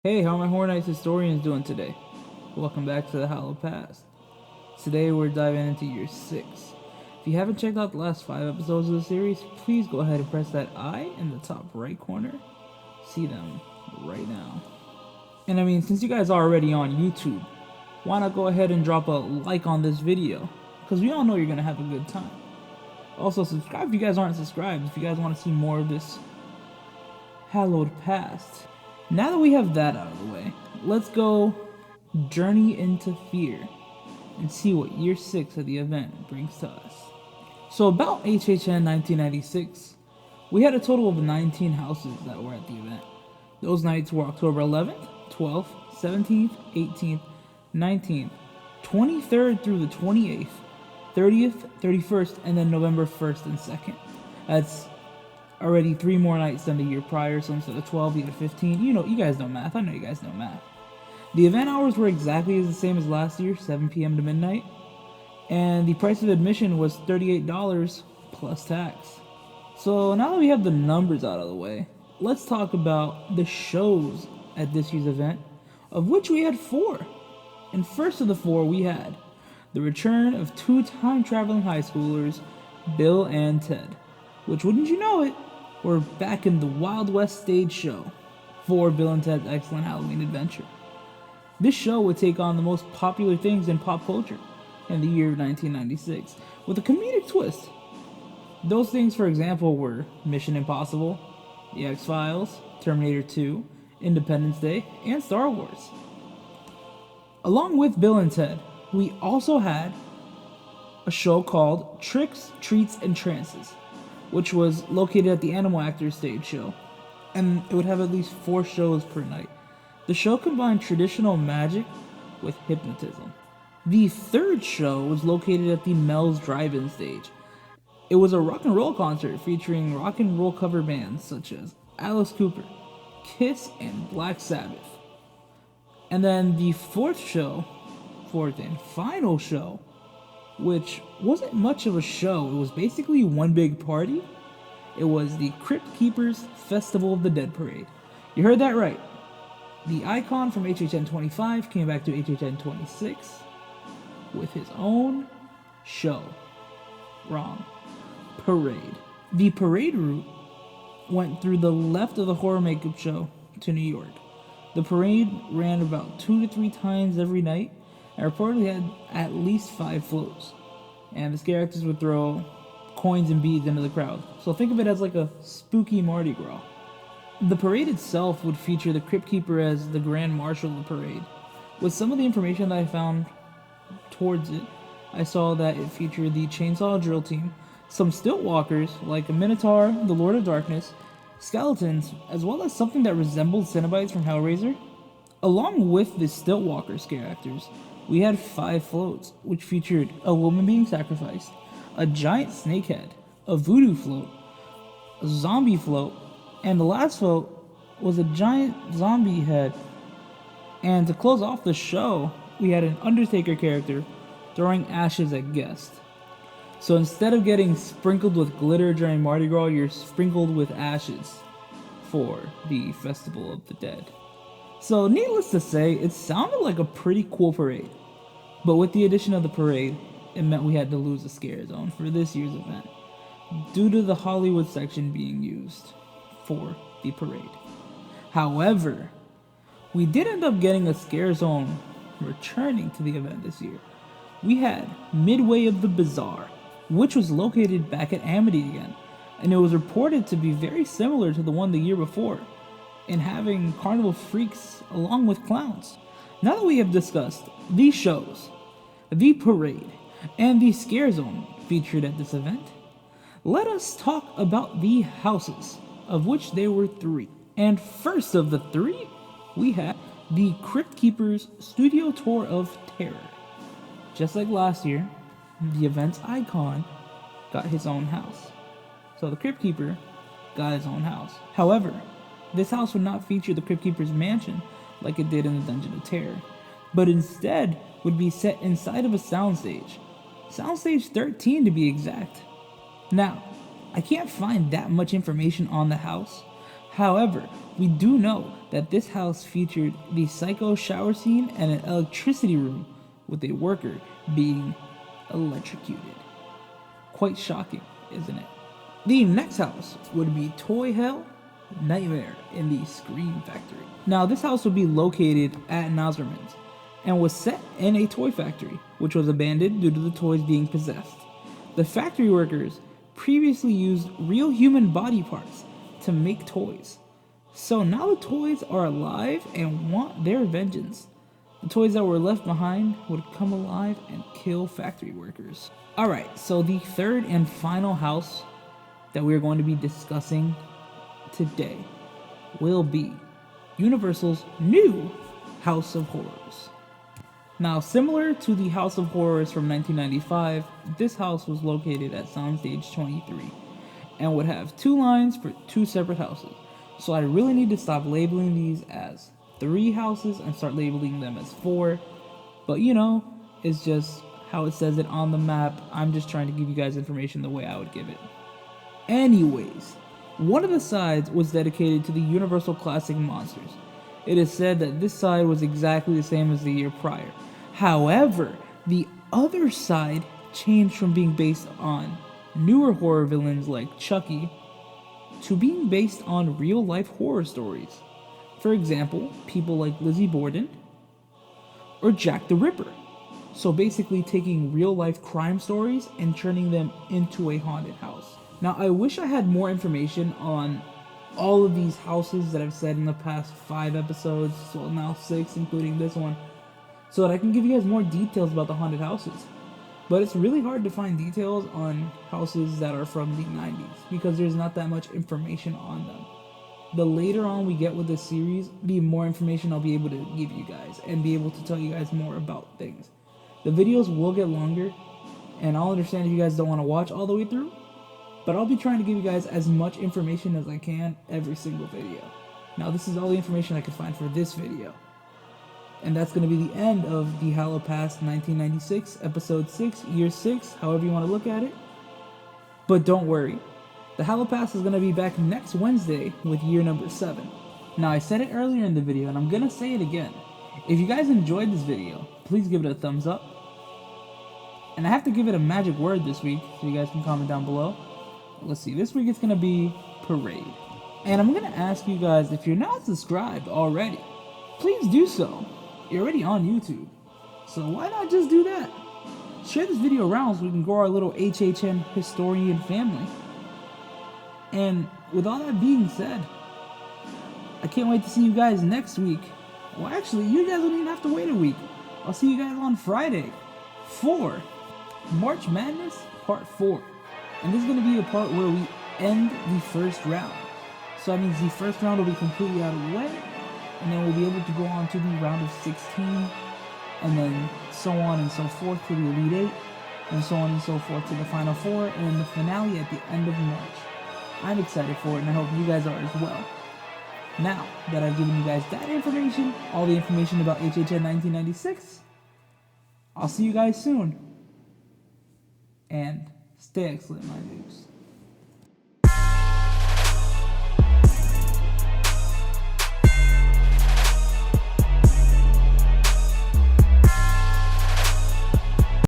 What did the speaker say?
Hey, how are my Horror Nights historians doing today? Welcome back to the Hallow'd past. Today we're diving into year 6. If you haven't checked out the last 5 episodes of the series, please go ahead and press that I in the top right corner. See them right now. And since you guys are already on YouTube, why not go ahead and drop a like on this video? Because we all know you're going to have a good time. Also, subscribe if you guys aren't subscribed, if you guys want to see more of this Hallow'd past. Now that we have that out of the way, let's go journey into fear and see what year 6 of the event brings to us. So about HHN 1996, we had a total of 19 houses that were at the event. Those nights were October 11th, 12th, 17th, 18th, 19th, 23rd through the 28th, 30th, 31st, and then November 1st and 2nd. That's already 3 more nights than the year prior, so instead of 12, you had 15. You guys know math. I know you guys know math. The event hours were exactly the same as last year, 7 p.m. to midnight, and the price of admission was $38 plus tax. So now that we have the numbers out of the way, let's talk about the shows at this year's event, of which we had 4. And first of the 4, we had the return of 2 time-traveling high schoolers, Bill and Ted, which, wouldn't you know it, were back in the Wild West stage show for Bill and Ted's Excellent Halloween Adventure. This show would take on the most popular things in pop culture in the year of 1996 with a comedic twist. Those things, for example, were Mission Impossible, The X-Files, Terminator 2, Independence Day, and Star Wars. Along with Bill and Ted, we also had a show called Tricks, Treats, and Trances, which was located at the Animal Actors stage show, and it would have at least 4 shows per night. The show combined traditional magic with hypnotism. The third show was located at the Mel's Drive-In stage. It was a rock and roll concert featuring rock and roll cover bands such as Alice Cooper, Kiss, and Black Sabbath. And then the fourth and final show, which wasn't much of a show, it was basically one big party. It was the Crypt Keepers Festival of the Dead Parade. You heard that right. The icon from HHN 25 came back to HHN 26 with his own show. Wrong. Parade. The parade route went through the left of the horror makeup show to New York. The parade ran about 2 to 3 times every night, and reportedly had at least 5 floats. And the scare actors would throw coins and beads into the crowd. So think of it as like a spooky Mardi Gras. The parade itself would feature the Crypt Keeper as the Grand Marshal of the parade. With some of the information that I found towards it, I saw that it featured the Chainsaw Drill Team, some stilt walkers like a Minotaur, the Lord of Darkness, skeletons, as well as something that resembled Cenobites from Hellraiser. Along with the stilt walker scare actors, we had 5 floats, which featured a woman being sacrificed, a giant snakehead, a voodoo float, a zombie float, and the last float was a giant zombie head. And to close off the show, we had an Undertaker character throwing ashes at guests. So instead of getting sprinkled with glitter during Mardi Gras, you're sprinkled with ashes for the Festival of the Dead. So needless to say, it sounded like a pretty cool parade. But with the addition of the parade, it meant we had to lose the scare zone for this year's event, due to the Hollywood section being used for the parade. However, we did end up getting a scare zone returning to the event this year. We had Midway of the Bazaar, which was located back at Amity again, and it was reported to be very similar to the one the year before, in having carnival freaks along with clowns. Now that we have discussed these shows, the parade, and the scare zone featured at this event, let us talk about the houses, of which there were 3. And first of the 3, we had the Crypt Keepers Studio Tour of Terror. Just like last year, the event's icon got his own house. So the Crypt Keeper got his own house. However, this house would not feature the Crypt Keeper's mansion like it did in the Dungeon of Terror, but instead would be set inside of a soundstage. Soundstage 13 to be exact. Now, I can't find that much information on the house. However, We do know that this house featured the psycho shower scene and an electricity room with a worker being electrocuted. Quite shocking, isn't it? The next house would be Toy Hell Nightmare in the Scream Factory. Now, this house would be located at Nazerman's and was set in a toy factory, which was abandoned due to the toys being possessed. The factory workers previously used real human body parts to make toys. So now the toys are alive and want their vengeance. The toys that were left behind would come alive and kill factory workers. Alright, so the third and final house that we're going to be discussing today will be Universal's new House of Horrors. Now, similar to the House of Horrors from 1995, this house was located at Soundstage 23 and would have 2 lines for 2 separate houses. So I really need to stop labeling these as 3 houses and start labeling them as 4. But you know, it's just how it says it on the map. I'm just trying to give you guys information the way I would give it. Anyways, one of the sides was dedicated to the Universal Classic Monsters. It is said that this side was exactly the same as the year prior. However, the other side changed from being based on newer horror villains like Chucky to being based on real-life horror stories. For example, people like Lizzie Borden or Jack the Ripper. So basically taking real-life crime stories and turning them into a haunted house. Now, I wish I had more information on all of these houses that I've said in the past 5 episodes, so now 6, including this one, so that I can give you guys more details about the haunted houses. But it's really hard to find details on houses that are from the 90s, because there's not that much information on them. The later on we get with this series, the more information I'll be able to give you guys, and be able to tell you guys more about things. The videos will get longer, and I'll understand if you guys don't want to watch all the way through, but I'll be trying to give you guys as much information as I can every single video. Now, this is all the information I could find for this video. And that's going to be the end of the Hallow'd 1996, episode 6, year 6, however you want to look at it. But don't worry, the Hallow'd is going to be back next Wednesday with year number 7. Now, I said it earlier in the video, and I'm going to say it again. If you guys enjoyed this video, please give it a thumbs up. And I have to give it a magic word this week, so you guys can comment down below. Let's see, this week it's going to be Parade. And I'm going to ask you guys, if you're not subscribed already, please do so. You're already on YouTube, so why not just do that? Share this video around so we can grow our little HHN historian family. And with all that being said, I can't wait to see you guys next week. Well, actually, you guys don't even have to wait a week. I'll see you guys on Friday for March Madness Part 4. And this is going to be a part where we end the first round. So that means the first round will be completely out of the way, and then we'll be able to go on to the round of 16, and then so on and so forth to the Elite 8, and so on and so forth to the Final 4, and then the finale at the end of March. I'm excited for it, and I hope you guys are as well. Now that I've given you guys that information, all the information about HHN 1996, I'll see you guys soon. And stay excellent, my dudes.